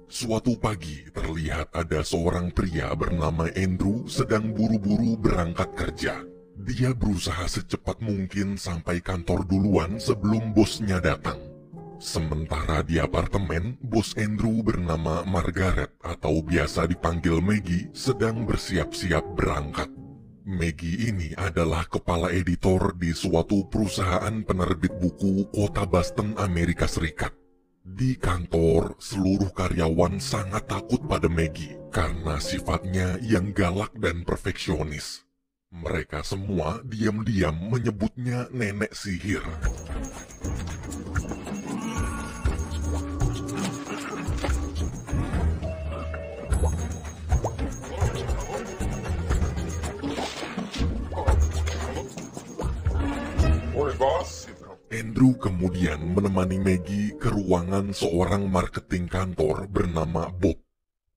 Suatu pagi terlihat ada seorang pria bernama Andrew sedang buru-buru berangkat kerja. Dia berusaha secepat mungkin sampai kantor duluan sebelum bosnya datang. Sementara di apartemen, bos Andrew bernama Margaret atau biasa dipanggil Maggie sedang bersiap-siap berangkat. Maggie ini adalah kepala editor di suatu perusahaan penerbit buku kota Boston, Amerika Serikat. Di kantor, seluruh karyawan sangat takut pada Maggie karena sifatnya yang galak dan perfeksionis. Mereka semua diam-diam menyebutnya nenek sihir. Andrew kemudian menemani Maggie ke ruangan seorang marketing kantor bernama Bob.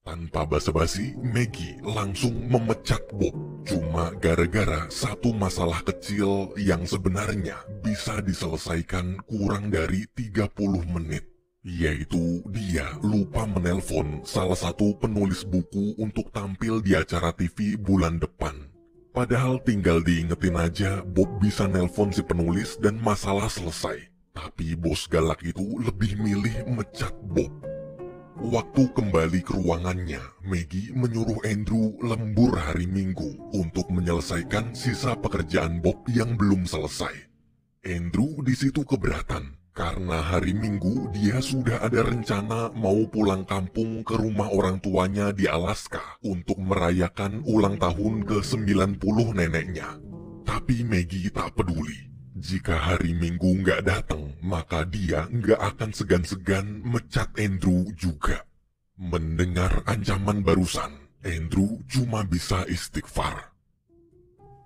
Tanpa basa-basi, Maggie langsung memecat Bob. Cuma gara-gara satu masalah kecil yang sebenarnya bisa diselesaikan kurang dari 30 menit. Yaitu dia lupa menelpon salah satu penulis buku untuk tampil di acara TV bulan depan. Padahal tinggal diingetin aja Bob bisa nelpon si penulis dan masalah selesai. Tapi bos galak itu lebih milih mecat Bob. Waktu kembali ke ruangannya, Maggie menyuruh Andrew lembur hari Minggu untuk menyelesaikan sisa pekerjaan Bob yang belum selesai. Andrew di situ keberatan karena hari Minggu dia sudah ada rencana mau pulang kampung ke rumah orang tuanya di Alaska untuk merayakan ulang tahun ke-90 neneknya. Tapi Maggie tak peduli. Jika hari Minggu nggak datang, maka dia nggak akan segan-segan mecat Andrew juga. Mendengar ancaman barusan, Andrew cuma bisa istighfar.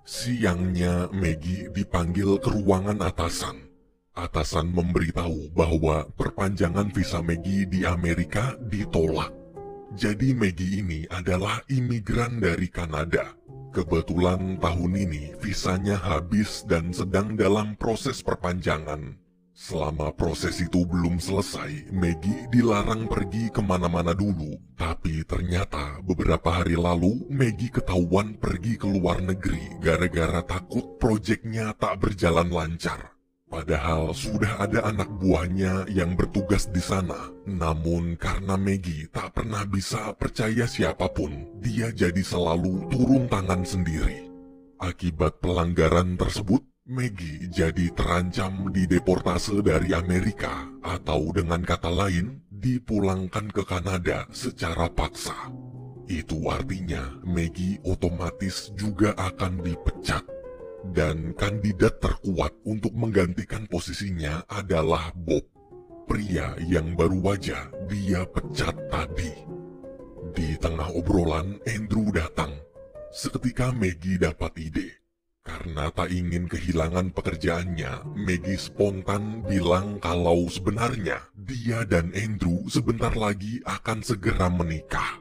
Siangnya Maggie dipanggil ke ruangan atasan. Atasan memberitahu bahwa perpanjangan visa Maggie di Amerika ditolak. Jadi Maggie ini adalah imigran dari Kanada. Kebetulan tahun ini visanya habis dan sedang dalam proses perpanjangan. Selama proses itu belum selesai, Maggie dilarang pergi kemana-mana dulu. Tapi ternyata beberapa hari lalu Maggie ketahuan pergi ke luar negeri gara-gara takut proyeknya tak berjalan lancar. Padahal sudah ada anak buahnya yang bertugas di sana. Namun karena Maggie tak pernah bisa percaya siapapun, dia jadi selalu turun tangan sendiri. Akibat pelanggaran tersebut, Maggie jadi terancam dideportase dari Amerika, atau dengan kata lain, dipulangkan ke Kanada secara paksa. Itu artinya Maggie otomatis juga akan dipecat. Dan kandidat terkuat untuk menggantikan posisinya adalah Bob, pria yang baru aja dia pecat tadi. Di tengah obrolan, Andrew datang. Seketika Maggie dapat ide. Karena tak ingin kehilangan pekerjaannya, Maggie spontan bilang kalau sebenarnya dia dan Andrew sebentar lagi akan segera menikah.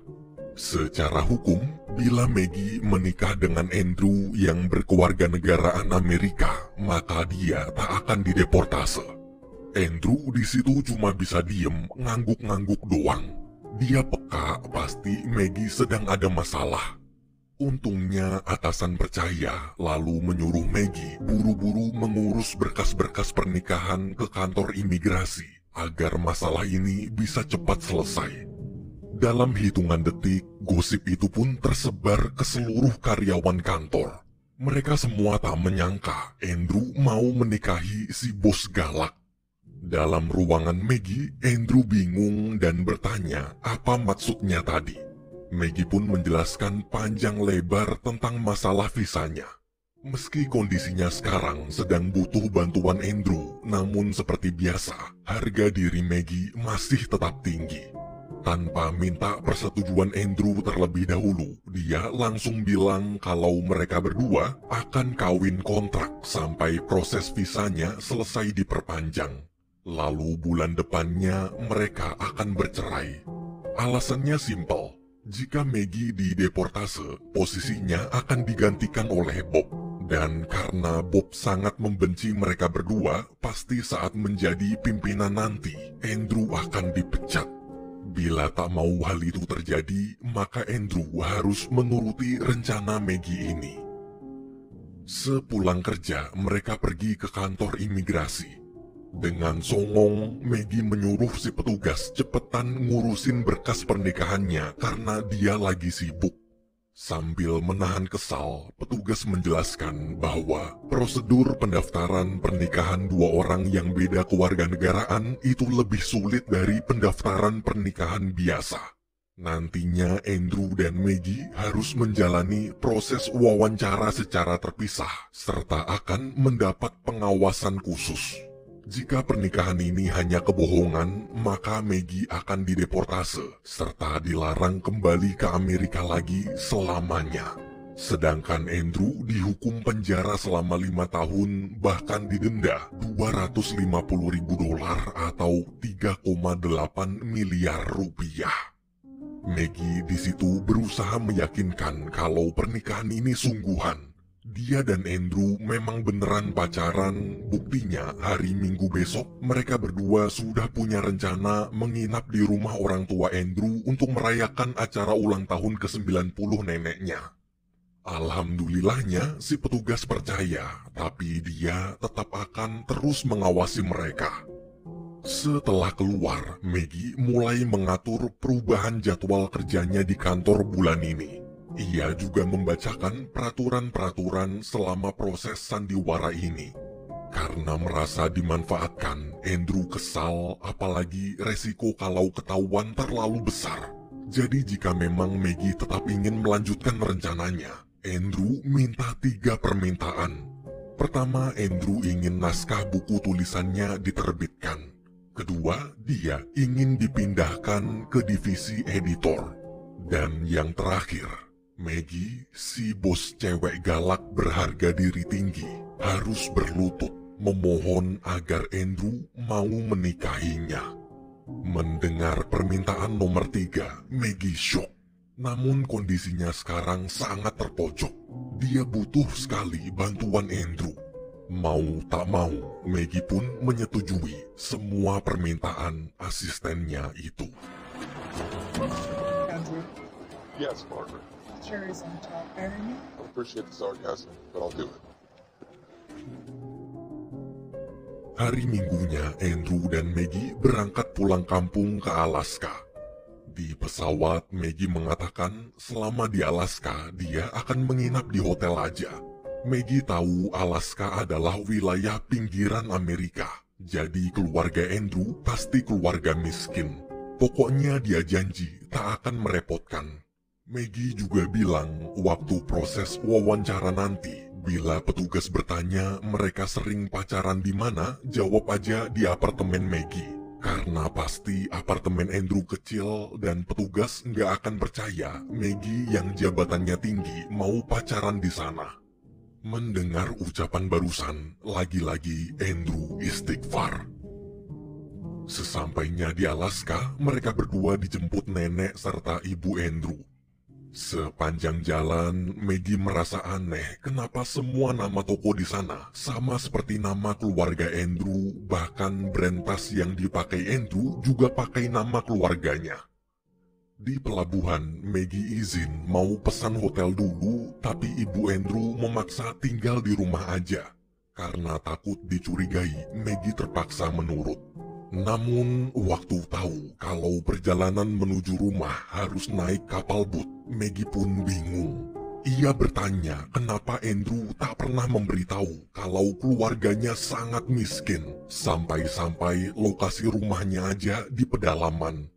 Secara hukum, bila Maggie menikah dengan Andrew yang berkewarganegaraan Amerika, maka dia tak akan dideportase. Andrew di situ cuma bisa diem, ngangguk-ngangguk doang. Dia peka pasti Maggie sedang ada masalah. Untungnya atasan percaya, lalu menyuruh Maggie buru-buru mengurus berkas-berkas pernikahan ke kantor imigrasi agar masalah ini bisa cepat selesai. Dalam hitungan detik, gosip itu pun tersebar ke seluruh karyawan kantor. Mereka semua tak menyangka Andrew mau menikahi si bos galak. Dalam ruangan Maggie, Andrew bingung dan bertanya apa maksudnya tadi. Maggie pun menjelaskan panjang lebar tentang masalah visanya. Meski kondisinya sekarang sedang butuh bantuan Andrew, namun seperti biasa, harga diri Maggie masih tetap tinggi. Tanpa minta persetujuan Andrew terlebih dahulu, dia langsung bilang kalau mereka berdua akan kawin kontrak sampai proses visanya selesai diperpanjang. Lalu bulan depannya mereka akan bercerai. Alasannya simpel, jika Maggie dideportase, posisinya akan digantikan oleh Bob. Dan karena Bob sangat membenci mereka berdua, pasti saat menjadi pimpinan nanti, Andrew akan dipecat. Bila tak mau hal itu terjadi, maka Andrew harus menuruti rencana Maggie ini. Sepulang kerja, mereka pergi ke kantor imigrasi. Dengan songong, Maggie menyuruh si petugas cepetan ngurusin berkas pernikahannya karena dia lagi sibuk. Sambil menahan kesal, petugas menjelaskan bahwa prosedur pendaftaran pernikahan dua orang yang beda kewarganegaraan itu lebih sulit dari pendaftaran pernikahan biasa. Nantinya Andrew dan Maggie harus menjalani proses wawancara secara terpisah, serta akan mendapat pengawasan khusus. Jika pernikahan ini hanya kebohongan, maka Maggie akan dideportase, serta dilarang kembali ke Amerika lagi selamanya. Sedangkan Andrew dihukum penjara selama 5 tahun, bahkan didenda $250.000 atau 3,8 miliar rupiah. Maggie di situ berusaha meyakinkan kalau pernikahan ini sungguhan. Dia dan Andrew memang beneran pacaran. Buktinya hari Minggu besok mereka berdua sudah punya rencana menginap di rumah orang tua Andrew untuk merayakan acara ulang tahun ke-90 neneknya. Alhamdulillahnya si petugas percaya, tapi dia tetap akan terus mengawasi mereka. Setelah keluar, Maggie mulai mengatur perubahan jadwal kerjanya di kantor bulan ini. Ia juga membacakan peraturan-peraturan selama proses sandiwara ini. Karena merasa dimanfaatkan, Andrew kesal, apalagi resiko kalau ketahuan terlalu besar. Jadi jika memang Maggie tetap ingin melanjutkan rencananya, Andrew minta 3 permintaan. Pertama, Andrew ingin naskah buku tulisannya diterbitkan. Kedua, dia ingin dipindahkan ke divisi editor. Dan yang terakhir, Maggie, si bos cewek galak berharga diri tinggi, harus berlutut memohon agar Andrew mau menikahinya. Mendengar permintaan nomor 3, Maggie shock. Namun kondisinya sekarang sangat terpojok. Dia butuh sekali bantuan Andrew. Mau tak mau, Maggie pun menyetujui semua permintaan asistennya itu. Andrew, Yes, Margaret. cherries on top. Marry me? I appreciate the sarcasm, but I'll do it. Hari Minggunya, Andrew dan Maggie berangkat pulang kampung ke Alaska. Di pesawat, Maggie mengatakan selama di Alaska, dia akan menginap di hotel aja. Maggie tahu Alaska adalah wilayah pinggiran Amerika, jadi keluarga Andrew pasti keluarga miskin. Pokoknya dia janji tak akan merepotkan. Maggie juga bilang waktu proses wawancara nanti, bila petugas bertanya mereka sering pacaran di mana, jawab aja di apartemen Maggie. Karena pasti apartemen Andrew kecil dan petugas nggak akan percaya Maggie yang jabatannya tinggi mau pacaran di sana. Mendengar ucapan barusan, lagi-lagi Andrew istighfar. Sesampainya di Alaska, mereka berdua dijemput nenek serta ibu Andrew. Sepanjang jalan, Maggie merasa aneh kenapa semua nama toko di sana sama seperti nama keluarga Andrew, bahkan brand tas yang dipakai Andrew juga pakai nama keluarganya. Di pelabuhan, Maggie izin mau pesan hotel dulu, tapi ibu Andrew memaksa tinggal di rumah aja. Karena takut dicurigai, Maggie terpaksa menurut. Namun, waktu tahu kalau perjalanan menuju rumah harus naik kapal boat, Maggie pun bingung. Ia bertanya kenapa Andrew tak pernah memberitahu kalau keluarganya sangat miskin, sampai-sampai lokasi rumahnya aja di pedalaman.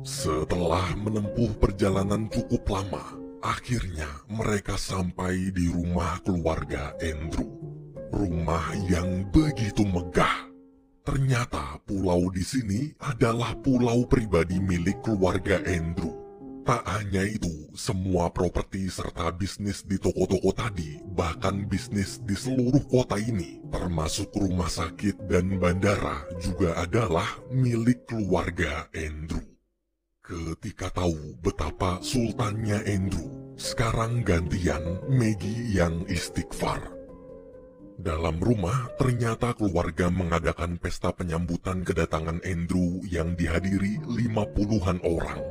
Setelah menempuh perjalanan cukup lama, akhirnya mereka sampai di rumah keluarga Andrew. Rumah yang begitu megah. Ternyata pulau di sini adalah pulau pribadi milik keluarga Andrew. Tak hanya itu, semua properti serta bisnis di toko-toko tadi, bahkan bisnis di seluruh kota ini, termasuk rumah sakit dan bandara, juga adalah milik keluarga Andrew. Ketika tahu betapa sultannya Andrew, sekarang gantian Maggie yang istighfar. Dalam rumah, ternyata keluarga mengadakan pesta penyambutan kedatangan Andrew yang dihadiri 50-an orang.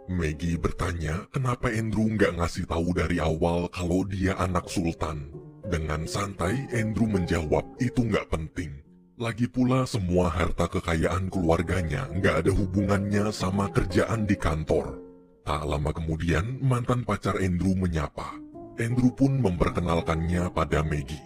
Maggie bertanya kenapa Andrew nggak ngasih tahu dari awal kalau dia anak sultan. Dengan santai, Andrew menjawab itu nggak penting. Lagi pula semua harta kekayaan keluarganya nggak ada hubungannya sama kerjaan di kantor. Tak lama kemudian, mantan pacar Andrew menyapa. Andrew pun memperkenalkannya pada Maggie.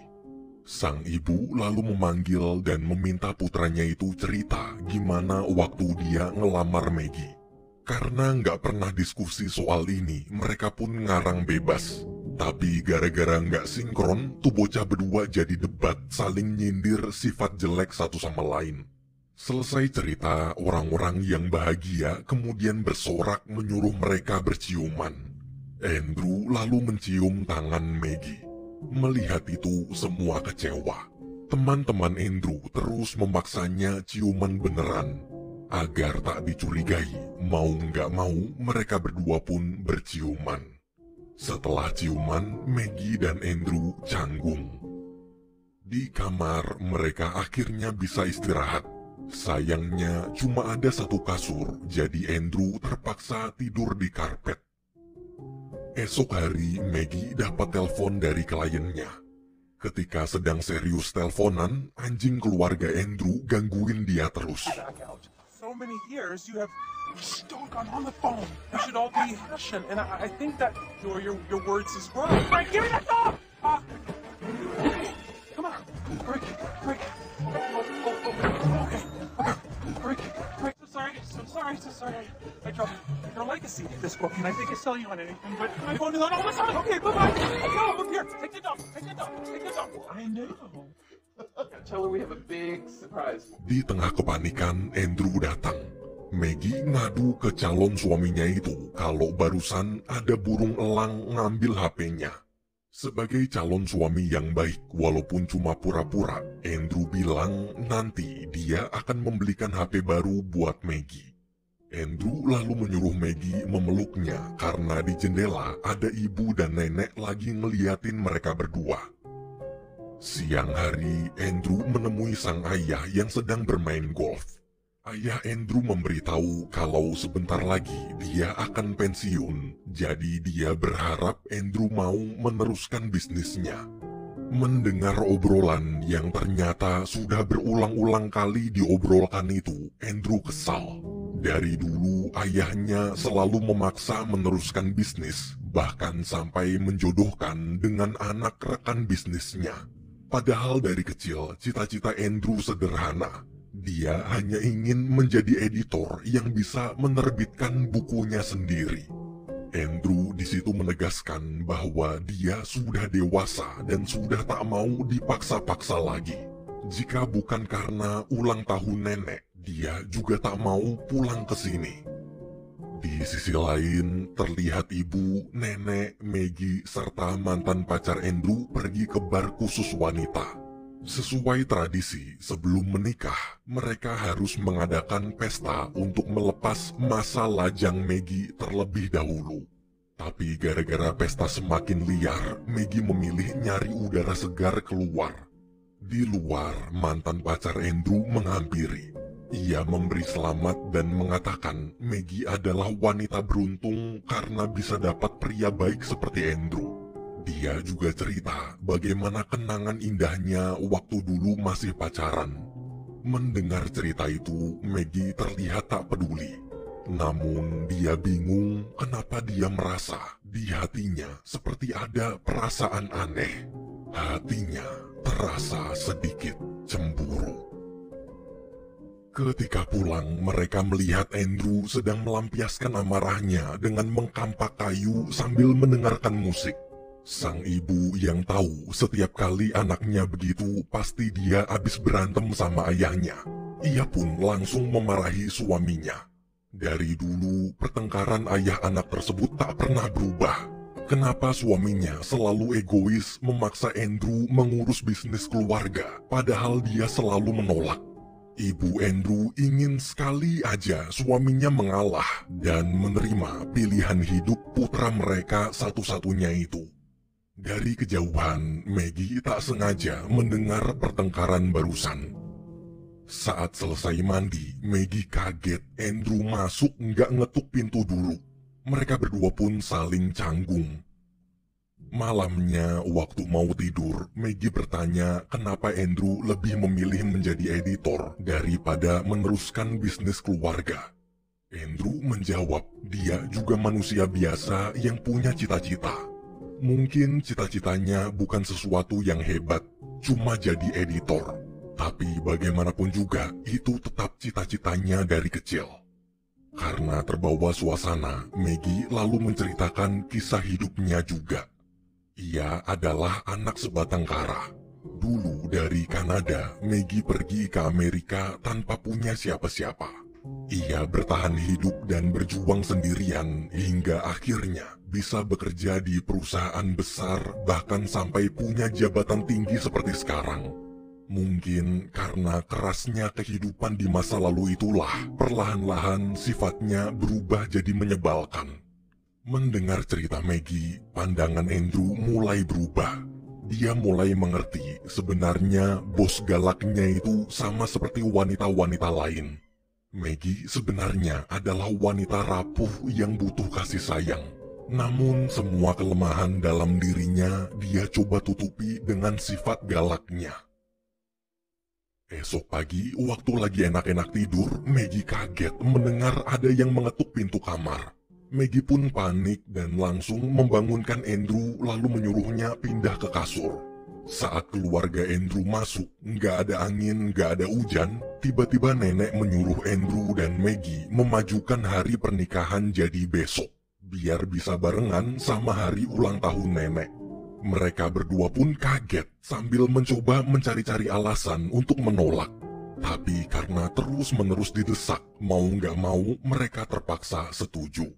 Sang ibu lalu memanggil dan meminta putranya itu cerita gimana waktu dia ngelamar Maggie. Karena nggak pernah diskusi soal ini, mereka pun ngarang bebas. Tapi gara-gara nggak sinkron, tuh bocah berdua jadi debat saling nyindir sifat jelek satu sama lain. Selesai cerita, orang-orang yang bahagia kemudian bersorak menyuruh mereka berciuman. Andrew lalu mencium tangan Maggie. Melihat itu, semua kecewa. Teman-teman Andrew terus memaksanya ciuman beneran. Agar tak dicurigai, mau nggak mau mereka berdua pun berciuman. Setelah ciuman, Maggie dan Andrew canggung. Di kamar, mereka akhirnya bisa istirahat. Sayangnya cuma ada satu kasur, jadi Andrew terpaksa tidur di karpet. Esok hari, Maggie dapat telepon dari kliennya. Ketika sedang serius teleponan, anjing keluarga Andrew gangguin dia terus. So many years you have doggone on the phone. We should all be Russian, and I think that your words is wrong. Frank, give me that dog! Come on, Frank. Okay. Frank, so sorry. I dropped your legacy, this book, and I think I sell you on anything, but my phone is on all the time. Okay, bye-bye. No, look here. Take the dog. I know. Tell her we have a big surprise. Di tengah kepanikan, Andrew datang. Maggie ngadu ke calon suaminya itu kalau barusan ada burung elang ngambil HP-nya. Sebagai calon suami yang baik, walaupun cuma pura-pura, Andrew bilang nanti dia akan membelikan HP baru buat Maggie. Andrew lalu menyuruh Maggie memeluknya karena di jendela ada ibu dan nenek lagi ngeliatin mereka berdua. Siang hari, Andrew menemui sang ayah yang sedang bermain golf. Ayah Andrew memberitahu kalau sebentar lagi dia akan pensiun, jadi dia berharap Andrew mau meneruskan bisnisnya. Mendengar obrolan yang ternyata sudah berulang-ulang kali diobrolkan itu, Andrew kesal. Dari dulu ayahnya selalu memaksa meneruskan bisnis, bahkan sampai menjodohkan dengan anak rekan bisnisnya. Padahal dari kecil, cita-cita Andrew sederhana. Dia hanya ingin menjadi editor yang bisa menerbitkan bukunya sendiri. Andrew di situ menegaskan bahwa dia sudah dewasa dan sudah tak mau dipaksa-paksa lagi. Jika bukan karena ulang tahun nenek, dia juga tak mau pulang ke sini. Di sisi lain, terlihat ibu, nenek, Maggie, serta mantan pacar Andrew pergi ke bar khusus wanita. Sesuai tradisi, sebelum menikah, mereka harus mengadakan pesta untuk melepas masa lajang Maggie terlebih dahulu. Tapi gara-gara pesta semakin liar, Maggie memilih nyari udara segar keluar. Di luar, mantan pacar Andrew menghampiri. Ia memberi selamat dan mengatakan Maggie adalah wanita beruntung karena bisa dapat pria baik seperti Andrew. Dia juga cerita bagaimana kenangan indahnya waktu dulu masih pacaran. Mendengar cerita itu, Maggie terlihat tak peduli. Namun dia bingung kenapa dia merasa di hatinya seperti ada perasaan aneh. Hatinya terasa sedikit cemburu. Ketika pulang, mereka melihat Andrew sedang melampiaskan amarahnya dengan mengkampak kayu sambil mendengarkan musik. Sang ibu yang tahu setiap kali anaknya begitu, pasti dia habis berantem sama ayahnya. Ia pun langsung memarahi suaminya. Dari dulu, pertengkaran ayah anak tersebut tak pernah berubah. Kenapa suaminya selalu egois memaksa Andrew mengurus bisnis keluarga, padahal dia selalu menolak? Ibu Andrew ingin sekali aja suaminya mengalah dan menerima pilihan hidup putra mereka satu-satunya itu. Dari kejauhan, Maggie tak sengaja mendengar pertengkaran barusan. Saat selesai mandi, Maggie kaget Andrew masuk nggak ngetuk pintu dulu. Mereka berdua pun saling canggung. Malamnya, waktu mau tidur, Maggie bertanya kenapa Andrew lebih memilih menjadi editor daripada meneruskan bisnis keluarga. Andrew menjawab, dia juga manusia biasa yang punya cita-cita. Mungkin cita-citanya bukan sesuatu yang hebat, cuma jadi editor. Tapi bagaimanapun juga, itu tetap cita-citanya dari kecil. Karena terbawa suasana, Maggie lalu menceritakan kisah hidupnya juga. Ia adalah anak sebatang kara. Dulu dari Kanada, Maggie pergi ke Amerika tanpa punya siapa-siapa. Ia bertahan hidup dan berjuang sendirian hingga akhirnya bisa bekerja di perusahaan besar, bahkan sampai punya jabatan tinggi seperti sekarang. Mungkin karena kerasnya kehidupan di masa lalu itulah, perlahan-lahan sifatnya berubah jadi menyebalkan. Mendengar cerita Maggie, pandangan Andrew mulai berubah. Dia mulai mengerti sebenarnya bos galaknya itu sama seperti wanita-wanita lain. Maggie sebenarnya adalah wanita rapuh yang butuh kasih sayang. Namun semua kelemahan dalam dirinya dia coba tutupi dengan sifat galaknya. Esok pagi, waktu lagi enak-enak tidur, Maggie kaget mendengar ada yang mengetuk pintu kamar. Maggie pun panik dan langsung membangunkan Andrew lalu menyuruhnya pindah ke kasur. Saat keluarga Andrew masuk, nggak ada angin, nggak ada hujan, tiba-tiba nenek menyuruh Andrew dan Maggie memajukan hari pernikahan jadi besok, biar bisa barengan sama hari ulang tahun nenek. Mereka berdua pun kaget sambil mencoba mencari-cari alasan untuk menolak. Tapi karena terus-menerus didesak, mau nggak mau mereka terpaksa setuju.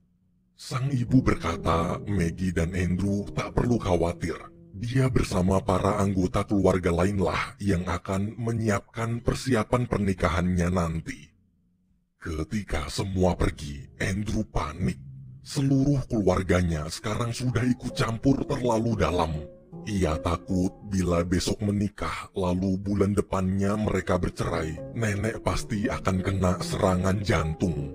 Sang ibu berkata, Maggie dan Andrew tak perlu khawatir. Dia bersama para anggota keluarga lainlah yang akan menyiapkan persiapan pernikahannya nanti. Ketika semua pergi, Andrew panik. Seluruh keluarganya sekarang sudah ikut campur terlalu dalam. Ia takut bila besok menikah lalu bulan depannya mereka bercerai, nenek pasti akan kena serangan jantung.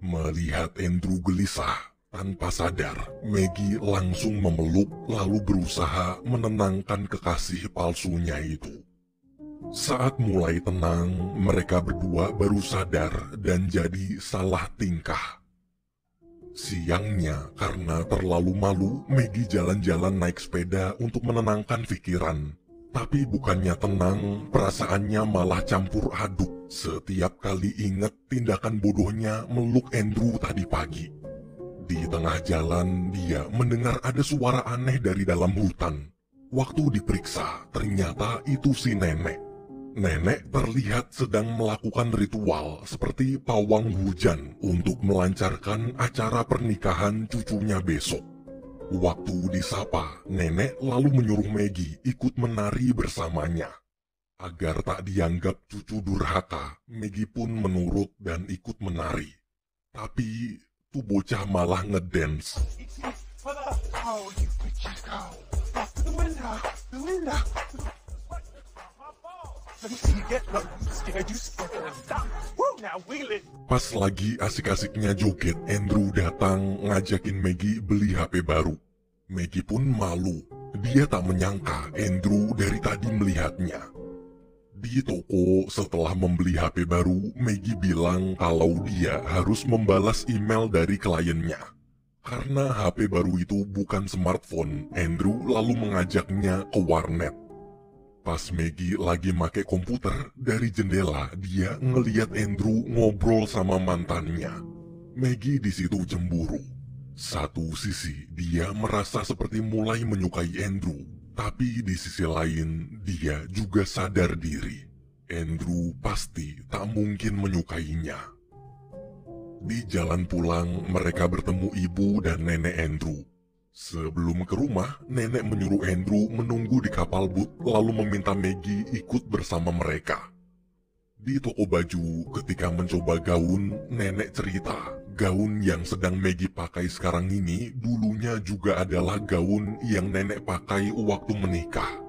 Melihat Andrew gelisah, tanpa sadar, Maggie langsung memeluk lalu berusaha menenangkan kekasih palsunya itu. Saat mulai tenang, mereka berdua baru sadar dan jadi salah tingkah. Siangnya, karena terlalu malu, Maggie jalan-jalan naik sepeda untuk menenangkan pikiran. Tapi bukannya tenang, perasaannya malah campur aduk setiap kali ingat tindakan bodohnya meluk Andrew tadi pagi. Di tengah jalan, dia mendengar ada suara aneh dari dalam hutan. Waktu diperiksa, ternyata itu si nenek. Nenek terlihat sedang melakukan ritual seperti pawang hujan untuk melancarkan acara pernikahan cucunya besok. Waktu disapa, nenek lalu menyuruh Maggie ikut menari bersamanya. Agar tak dianggap cucu durhaka, Maggie pun menurut dan ikut menari. Tapi, tuh bocah malah ngedance. Oh, you bitches go. The window. The window. Let me see you get look. Scared you scared. Stop. Woo, now wheel it. Pas lagi asik-asiknya joget, Andrew datang ngajakin Maggie beli HP baru. Maggie pun malu. Dia tak menyangka Andrew dari tadi melihatnya. Di toko, setelah membeli HP baru, Maggie bilang kalau dia harus membalas email dari kliennya. Karena HP baru itu bukan smartphone, Andrew lalu mengajaknya ke warnet. Pas Maggie lagi make komputer, dari jendela dia ngeliat Andrew ngobrol sama mantannya. Maggie di situ cemburu. Satu sisi dia merasa seperti mulai menyukai Andrew, tapi di sisi lain dia juga sadar diri. Andrew pasti tak mungkin menyukainya. Di jalan pulang, mereka bertemu ibu dan nenek Andrew. Sebelum ke rumah, nenek menyuruh Andrew menunggu di kapal boot lalu meminta Maggie ikut bersama mereka. Di toko baju, ketika mencoba gaun, nenek cerita gaun yang sedang Maggie pakai sekarang ini dulunya juga adalah gaun yang nenek pakai waktu menikah.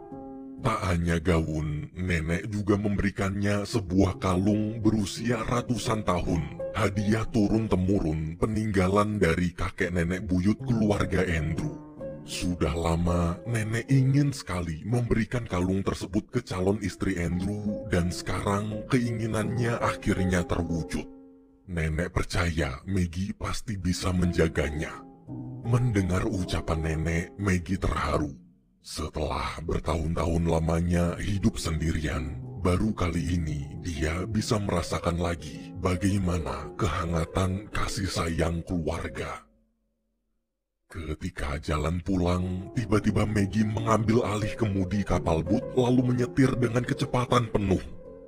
Tak hanya gaun, nenek juga memberikannya sebuah kalung berusia ratusan tahun, hadiah turun-temurun peninggalan dari kakek nenek buyut keluarga Andrew. Sudah lama, nenek ingin sekali memberikan kalung tersebut ke calon istri Andrew, dan sekarang keinginannya akhirnya terwujud. Nenek percaya Maggie pasti bisa menjaganya. Mendengar ucapan nenek, Maggie terharu. Setelah bertahun-tahun lamanya hidup sendirian, baru kali ini dia bisa merasakan lagi bagaimana kehangatan kasih sayang keluarga. Ketika jalan pulang, tiba-tiba Maggie mengambil alih kemudi kapal boot lalu menyetir dengan kecepatan penuh.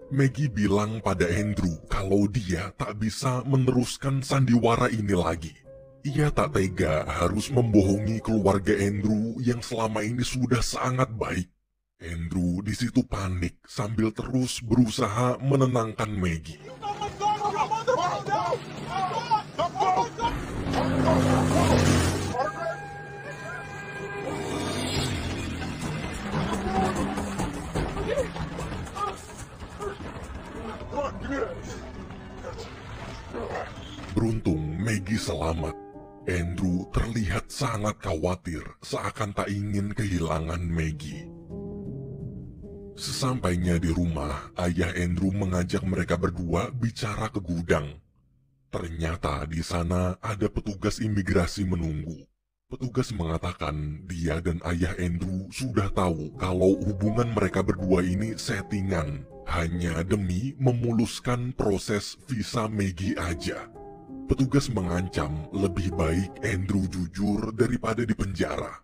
Maggie bilang pada Andrew kalau dia tak bisa meneruskan sandiwara ini lagi. Ia tak tega harus membohongi keluarga Andrew yang selama ini sudah sangat baik. Andrew di situ panik sambil terus berusaha menenangkan Maggie. Beruntung Maggie selamat. Andrew terlihat sangat khawatir, seakan tak ingin kehilangan Maggie. Sesampainya di rumah, ayah Andrew mengajak mereka berdua bicara ke gudang. Ternyata di sana ada petugas imigrasi menunggu. Petugas mengatakan dia dan ayah Andrew sudah tahu kalau hubungan mereka berdua ini settingan, hanya demi memuluskan proses visa Maggie aja. Petugas mengancam lebih baik Andrew jujur daripada di penjara.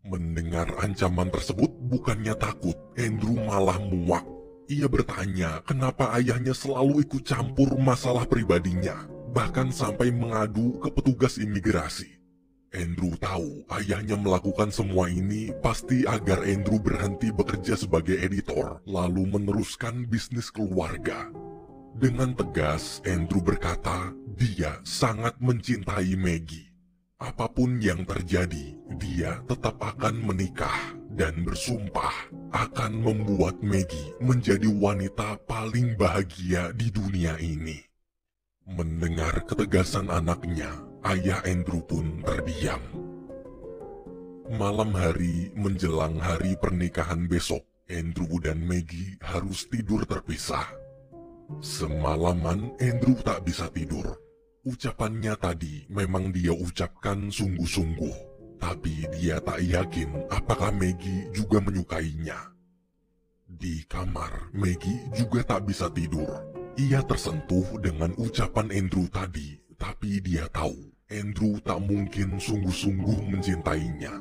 Mendengar ancaman tersebut, bukannya takut, Andrew malah muak. Ia bertanya kenapa ayahnya selalu ikut campur masalah pribadinya, bahkan sampai mengadu ke petugas imigrasi. Andrew tahu ayahnya melakukan semua ini pasti agar Andrew berhenti bekerja sebagai editor, lalu meneruskan bisnis keluarga. Dengan tegas, Andrew berkata, dia sangat mencintai Maggie. Apapun yang terjadi, dia tetap akan menikah dan bersumpah akan membuat Maggie menjadi wanita paling bahagia di dunia ini. Mendengar ketegasan anaknya, ayah Andrew pun terdiam. Malam hari menjelang hari pernikahan besok, Andrew dan Maggie harus tidur terpisah. Semalaman Andrew tak bisa tidur. Ucapannya tadi memang dia ucapkan sungguh-sungguh, tapi dia tak yakin apakah Maggie juga menyukainya. Di kamar, Maggie juga tak bisa tidur. Ia tersentuh dengan ucapan Andrew tadi, tapi dia tahu Andrew tak mungkin sungguh-sungguh mencintainya.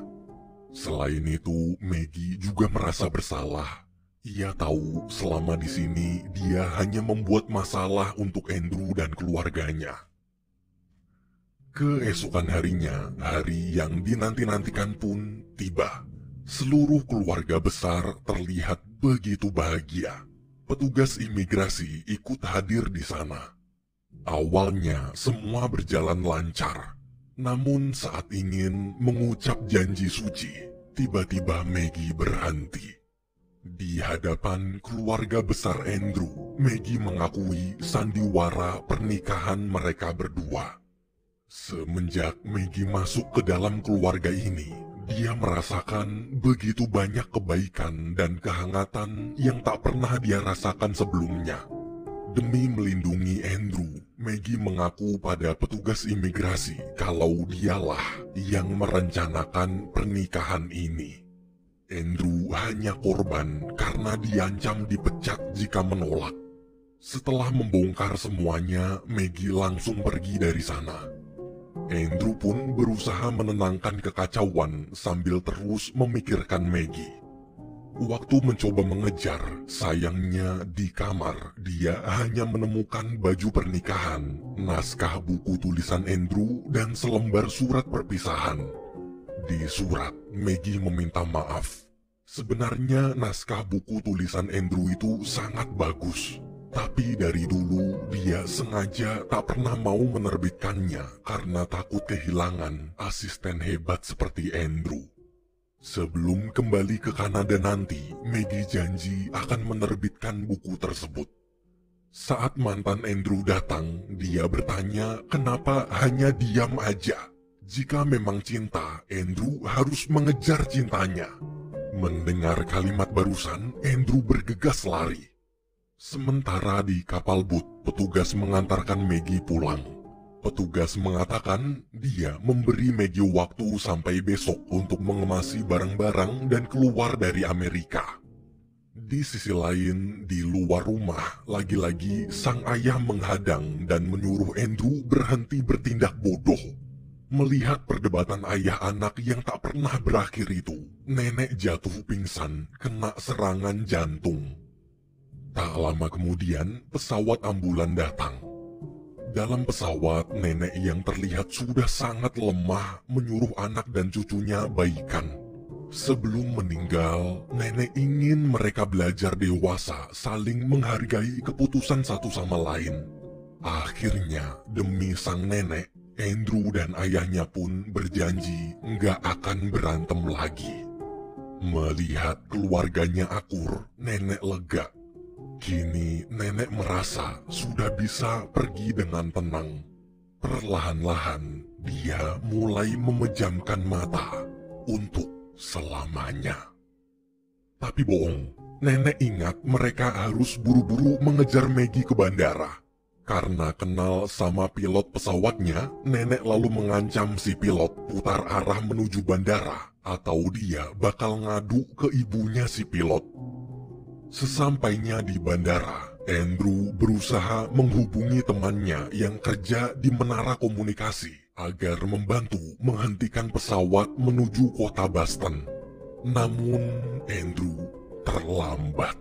Selain itu, Maggie juga merasa bersalah. Ia tahu selama di sini dia hanya membuat masalah untuk Andrew dan keluarganya. Keesokan harinya, hari yang dinanti-nantikan pun tiba. Seluruh keluarga besar terlihat begitu bahagia. Petugas imigrasi ikut hadir di sana. Awalnya semua berjalan lancar. Namun saat ingin mengucap janji suci, tiba-tiba Maggie berhenti. Di hadapan keluarga besar Andrew, Maggie mengakui sandiwara pernikahan mereka berdua. Semenjak Maggie masuk ke dalam keluarga ini, dia merasakan begitu banyak kebaikan dan kehangatan yang tak pernah dia rasakan sebelumnya. Demi melindungi Andrew, Maggie mengaku pada petugas imigrasi kalau dialah yang merencanakan pernikahan ini. Andrew hanya korban karena diancam dipecat jika menolak. Setelah membongkar semuanya, Maggie langsung pergi dari sana. Andrew pun berusaha menenangkan kekacauan sambil terus memikirkan Maggie. Waktu mencoba mengejar, sayangnya di kamar dia hanya menemukan baju pernikahan, naskah buku tulisan Andrew, dan selembar surat perpisahan. Di surat, Maggie meminta maaf. Sebenarnya naskah buku tulisan Andrew itu sangat bagus. Tapi dari dulu dia sengaja tak pernah mau menerbitkannya karena takut kehilangan asisten hebat seperti Andrew. Sebelum kembali ke Kanada nanti, Maggie janji akan menerbitkan buku tersebut. Saat mantan Andrew datang, dia bertanya kenapa hanya diam aja. Jika memang cinta, Andrew harus mengejar cintanya. Mendengar kalimat barusan, Andrew bergegas lari. Sementara di kapal boot, petugas mengantarkan Maggie pulang. Petugas mengatakan dia memberi Maggie waktu sampai besok untuk mengemasi barang-barang dan keluar dari Amerika. Di sisi lain, di luar rumah, lagi-lagi sang ayah menghadang dan menyuruh Andrew berhenti bertindak bodoh. Melihat perdebatan ayah anak yang tak pernah berakhir itu, nenek jatuh pingsan kena serangan jantung. Tak lama kemudian, pesawat ambulan datang. Dalam pesawat, nenek yang terlihat sudah sangat lemah menyuruh anak dan cucunya baikan. Sebelum meninggal, nenek ingin mereka belajar dewasa saling menghargai keputusan satu sama lain. Akhirnya, demi sang nenek, Andrew dan ayahnya pun berjanji nggak akan berantem lagi. Melihat keluarganya akur, nenek lega. Kini nenek merasa sudah bisa pergi dengan tenang. Perlahan-lahan dia mulai memejamkan mata untuk selamanya. Tapi bohong, nenek ingat mereka harus buru-buru mengejar Maggie ke bandara. Karena kenal sama pilot pesawatnya, nenek lalu mengancam si pilot putar arah menuju bandara atau dia bakal ngadu ke ibunya si pilot. Sesampainya di bandara, Andrew berusaha menghubungi temannya yang kerja di menara komunikasi agar membantu menghentikan pesawat menuju kota Boston. Namun Andrew terlambat.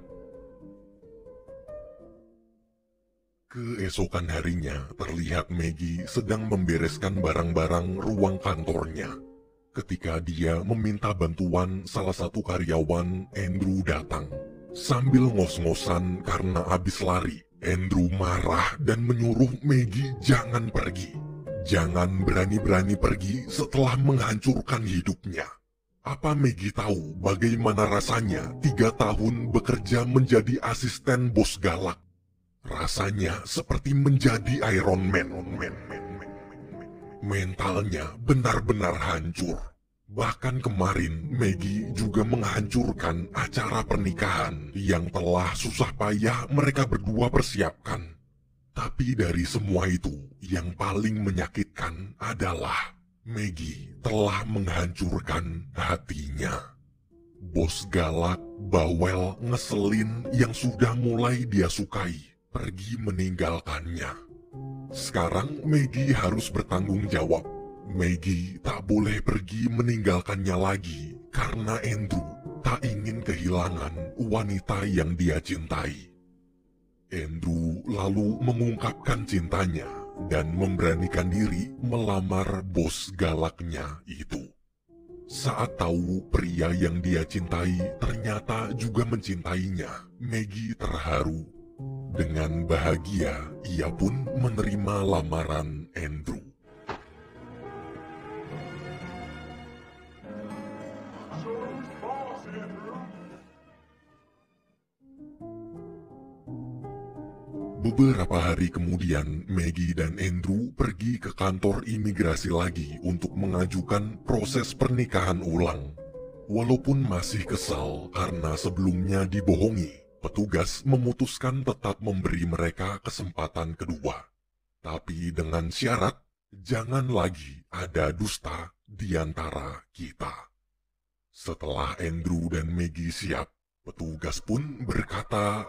Keesokan harinya, terlihat Maggie sedang membereskan barang-barang ruang kantornya. Ketika dia meminta bantuan salah satu karyawan, Andrew datang. Sambil ngos-ngosan karena habis lari, Andrew marah dan menyuruh Maggie jangan pergi. Jangan berani-berani pergi setelah menghancurkan hidupnya. Apa Maggie tahu bagaimana rasanya 3 tahun bekerja menjadi asisten bos galak? Rasanya seperti menjadi Iron Man. Mentalnya benar-benar hancur. Bahkan kemarin Maggie juga menghancurkan acara pernikahan yang telah susah payah mereka berdua persiapkan. Tapi dari semua itu, yang paling menyakitkan adalah Maggie telah menghancurkan hatinya. Bos galak, bawel, ngeselin yang sudah mulai dia sukai pergi meninggalkannya. Sekarang Maggie harus bertanggung jawab. Maggie tak boleh pergi meninggalkannya lagi karena Andrew tak ingin kehilangan wanita yang dia cintai. Andrew lalu mengungkapkan cintanya dan memberanikan diri melamar bos galaknya itu. Saat tahu pria yang dia cintai ternyata juga mencintainya, Maggie terharu. Dengan bahagia, ia pun menerima lamaran Andrew. Beberapa hari kemudian, Maggie dan Andrew pergi ke kantor imigrasi lagi untuk mengajukan proses pernikahan ulang. Walaupun masih kesal karena sebelumnya dibohongi, petugas memutuskan tetap memberi mereka kesempatan kedua. Tapi dengan syarat, jangan lagi ada dusta di antara kita. Setelah Andrew dan Maggie siap, petugas pun berkata